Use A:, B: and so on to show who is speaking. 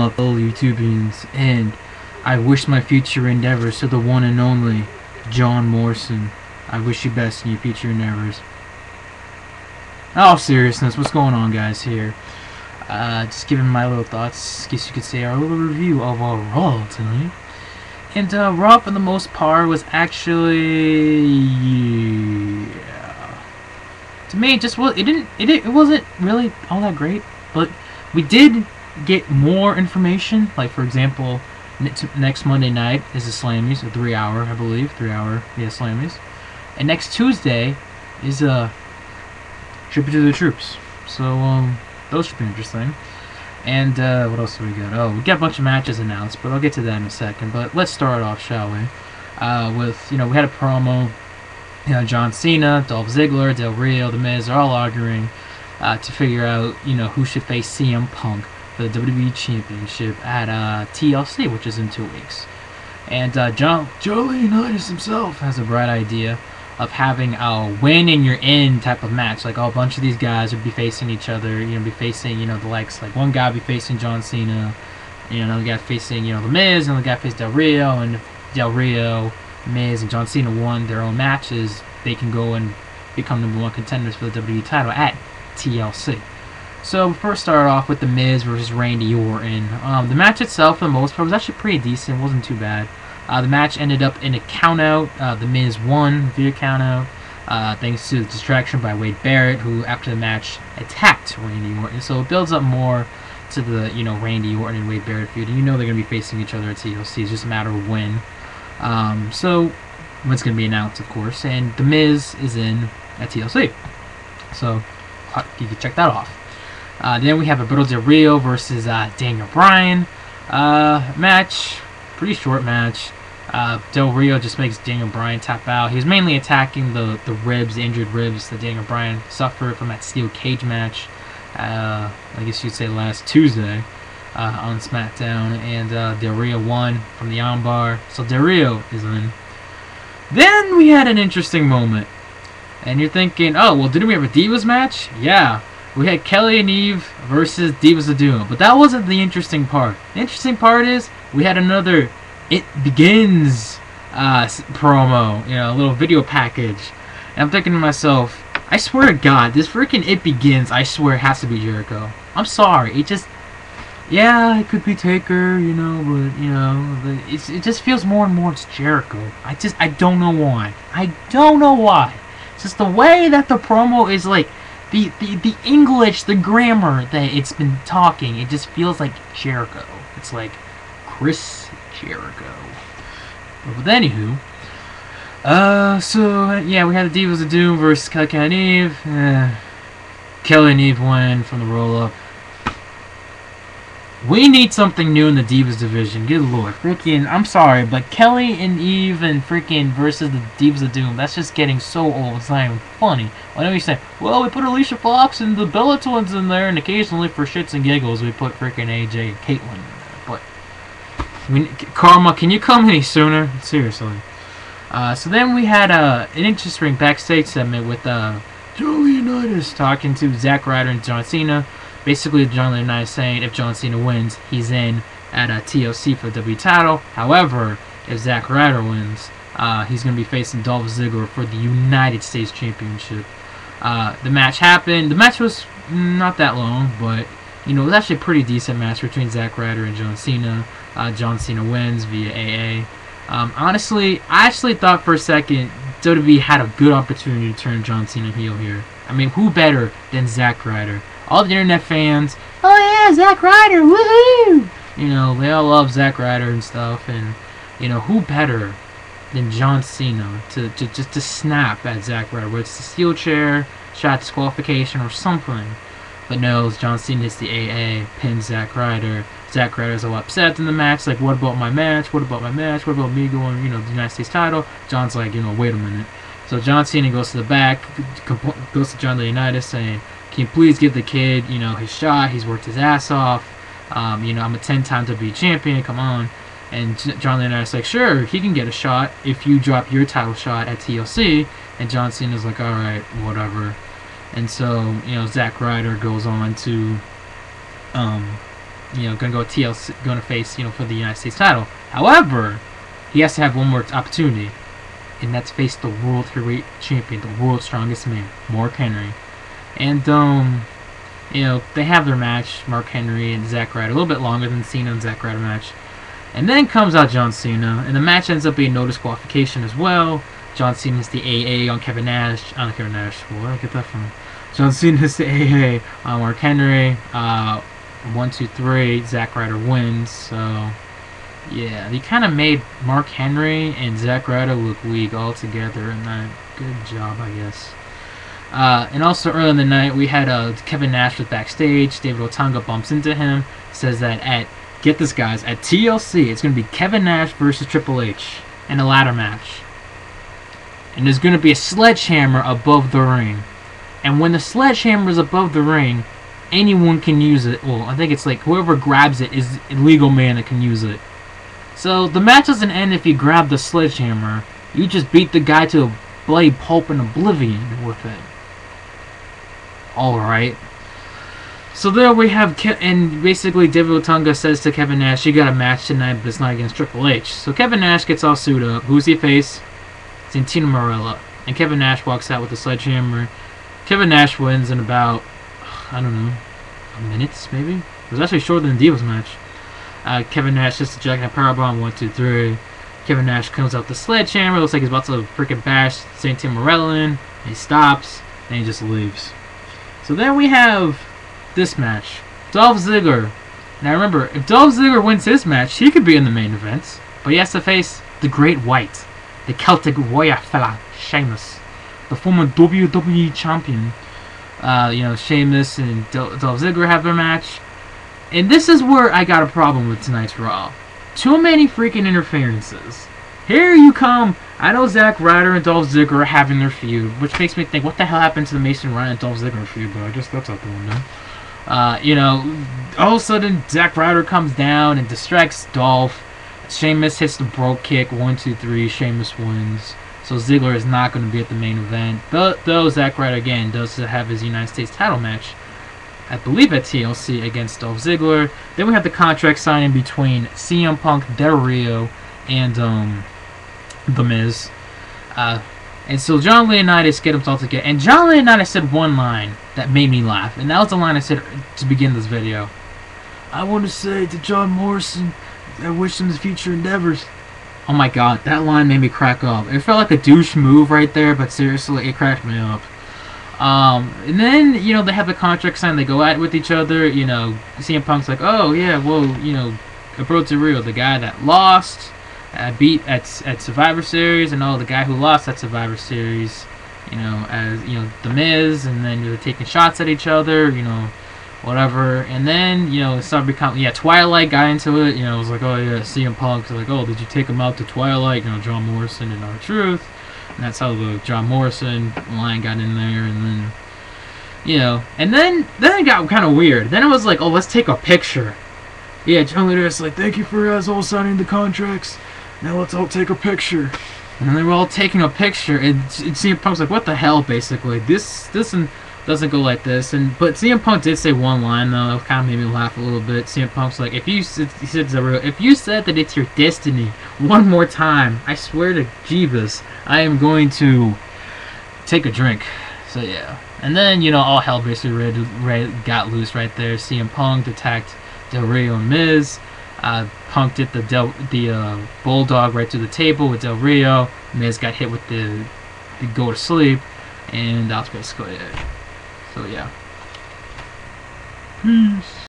A: my fellow YouTubians, and I wish my future endeavors to the one and only John Morrison. I wish you best in your future endeavors. All seriousness, what's going on, guys? Here, just giving my little thoughts. Guess you could say our little review of our Raw tonight. And Raw, for the most part, was actually, to me, it wasn't really all that great, but we did get more information. Like, for example, next Monday night is the Slammies, a 3-hour, I believe, 3-hour, yeah, Slammies, and next Tuesday is Tribute to the Troops. So those should be interesting. And what else do we got? Oh, we got a bunch of matches announced, but I'll get to that in a second. But let's start off, shall we? With, we had a promo. John Cena, Dolph Ziggler, Del Rio, The Miz are all arguing to figure out, who should face CM Punk for the WWE Championship at TLC, which is in 2 weeks. And Joe Laurinaitis himself has a bright idea of having a win and you're in type of match. Like, a bunch of these guys would be facing each other, be facing, the likes, like one guy would be facing John Cena, another guy facing, The Miz, another guy facing Del Rio, and if Del Rio, Miz, and John Cena won their own matches, they can go and become #1 contenders for the WWE title at TLC. So, we first started off with The Miz versus Randy Orton. The match itself, for the most part, was actually pretty decent. It wasn't too bad. The match ended up in a countout. The Miz won via countout, thanks to the distraction by Wade Barrett, who after the match attacked Randy Orton. So it builds up more to the Randy Orton and Wade Barrett feud, and they're going to be facing each other at TLC. It's just a matter of when. So when's going to be announced, of course, and The Miz is in at TLC. So you can check that off. Then we have Alberto Del Rio versus Daniel Bryan match. Pretty short match. Del Rio just makes Daniel Bryan tap out. He was mainly attacking the injured ribs that Daniel Bryan suffered from that steel cage match, I guess you'd say last Tuesday on SmackDown, and Del Rio won from the armbar, so Del Rio is in. Then we had an interesting moment, and you're thinking, oh, well, didn't we have a Divas match? Yeah, we had Kelly and Eve versus Divas of Doom, but that wasn't the interesting part. The interesting part is we had another It Begins promo, a little video package. And I'm thinking to myself, I swear to God, this freaking It Begins, I swear, has to be Jericho. I'm sorry, it just, yeah, it could be Taker, but, it just feels more and more it's Jericho. I don't know why. I don't know why. It's just the way that the promo is, like, the English, the grammar that it's been talking, it just feels like Jericho. It's like Chris Jericho. But anywho, so yeah, we had the Divas of Doom versus Kelly and Eve. Kelly and Eve win from the roll-up. We need something new in the Divas division. Good lord, freaking! I'm sorry, but Kelly and Eve and freaking versus the Divas of Doom. That's just getting so old. It's not even funny. I know you say, well, we put Alicia Fox and the Bella Twins in there, and occasionally for shits and giggles, we put freaking AJ and Caitlyn in there. But Karma, can you come any sooner? Seriously. So then we had an interesting backstage segment with Joe Laurinaitis talking to Zack Ryder and John Cena. Basically, John Laurinaitis saying if John Cena wins, he's in at TLC for the WWE title. However, if Zack Ryder wins, he's going to be facing Dolph Ziggler for the United States Championship. The match happened. The match was not that long, but it was actually a pretty decent match between Zack Ryder and John Cena. John Cena wins via AA. Honestly, I actually thought for a second WWE had a good opportunity to turn John Cena heel here. I mean, who better than Zack Ryder? All the internet fans, oh yeah, Zack Ryder, woohoo! They all love Zack Ryder and stuff, and who better than John Cena to snap at Zack Ryder, whether it's the steel chair, shot disqualification, or something. But no, John Cena hits the AA, pins Zack Ryder. Zack Ryder's all upset in the match, like, what about my match? What about my match? What about me going, the United States title? John's like, wait a minute. So John Cena goes to the back, goes to John Laurinaitis saying, can you please give the kid, his shot? He's worked his ass off. I'm a 10-time WWE champion, come on. And John Laurinaitis like, sure, he can get a shot if you drop your title shot at TLC. And John Cena's like, alright, whatever. And so, Zack Ryder goes on to, gonna go TLC, gonna face for the United States title. However, he has to have one more opportunity, and that's face the World Heavyweight Champion, the world's strongest man, Mark Henry. And they have their match, Mark Henry and Zack Ryder, a little bit longer than the Cena and Zack Ryder match. And then comes out John Cena, and the match ends up being no disqualification as well. John Cena hits the AA on Kevin Nash. Not Kevin Nash. Where did I get that from? John Cena hits the AA on Mark Henry. 1, 2, 3. Zack Ryder wins. So, yeah, they kind of made Mark Henry and Zack Ryder look weak all together, and that good job, I guess. And also early in the night, we had Kevin Nash was backstage. David Otunga bumps into him, says that get this, guys, at TLC, it's going to be Kevin Nash versus Triple H in a ladder match. And there's going to be a sledgehammer above the ring. And when the sledgehammer is above the ring, anyone can use it. Well, I think it's like whoever grabs it is a legal man that can use it. So the match doesn't end if you grab the sledgehammer. You just beat the guy to a blade pulp and oblivion with it. Alright. So there we have, and basically David Otunga says to Kevin Nash, you got a match tonight, but it's not against Triple H. So Kevin Nash gets all suited up. Who's he face? Santino Marella. And Kevin Nash walks out with the sledgehammer. Kevin Nash wins in about, I don't know, a minute, maybe? It was actually shorter than the Divas match. Kevin Nash just ejecting a powerbomb, 1, 2, 3. Kevin Nash comes out with the sledgehammer. Looks like he's about to freaking bash Santino Marella in. He stops, and he just leaves. So then we have this match. Dolph Ziggler. Now remember, if Dolph Ziggler wins his match, he could be in the main event. But he has to face the Great White, the Celtic warrior fella, Sheamus, the former WWE champion. Sheamus and Dolph Ziggler have their match. And this is where I got a problem with tonight's Raw. Too many freaking interferences. Here you come. I know Zack Ryder and Dolph Ziggler are having their feud, which makes me think, what the hell happened to the Mason Ryan and Dolph Ziggler feud? But I guess that's out the window. All of a sudden, Zack Ryder comes down and distracts Dolph. Sheamus hits the brogue kick, 1, 2, 3. Sheamus wins. So Ziggler is not going to be at the main event. Though Zack Ryder, again, does have his United States title match, I believe at TLC, against Dolph Ziggler. Then we have the contract signing between CM Punk, Del Rio, and The Miz. And so John Laurinaitis get them all together. And John Laurinaitis said one line that made me laugh. And that was the line I said to begin this video. I want to say to John Morrison, I wish him his future endeavors. Oh my god, that line made me crack up. It felt like a douche move right there, but seriously, it cracked me up. And then, they have the contract signed, they go at it with each other, CM Punk's like, oh yeah, well, Approach to Rio, the guy that lost, beat at Survivor Series, and the guy who lost at Survivor Series, as, The Miz, and then they're taking shots at each other, whatever, and then, it started becoming, Twilight got into it, it was like, oh yeah, CM Punk's like, oh, did you take him out to Twilight, John Morrison and R-Truth, and that's how the John Morrison line got in there, and then, and then it got kind of weird. Then it was like, oh, let's take a picture. Yeah, John Laurinaitis like, thank you for us all signing the contracts. Now let's all take a picture. And they were all taking a picture, and CM Punk's like, what the hell, basically? This doesn't go like this. But CM Punk did say one line, though, that kind of made me laugh a little bit. CM Punk's like, if you said that it's your destiny one more time, I swear to Jeebus, I am going to take a drink. So, yeah. And then, all hell basically got loose right there. CM Punk attacked Del Rio and Miz. Punk did the bulldog right to the table with Del Rio. Miz got hit with the go to sleep. And that's basically it. So, yeah. Peace.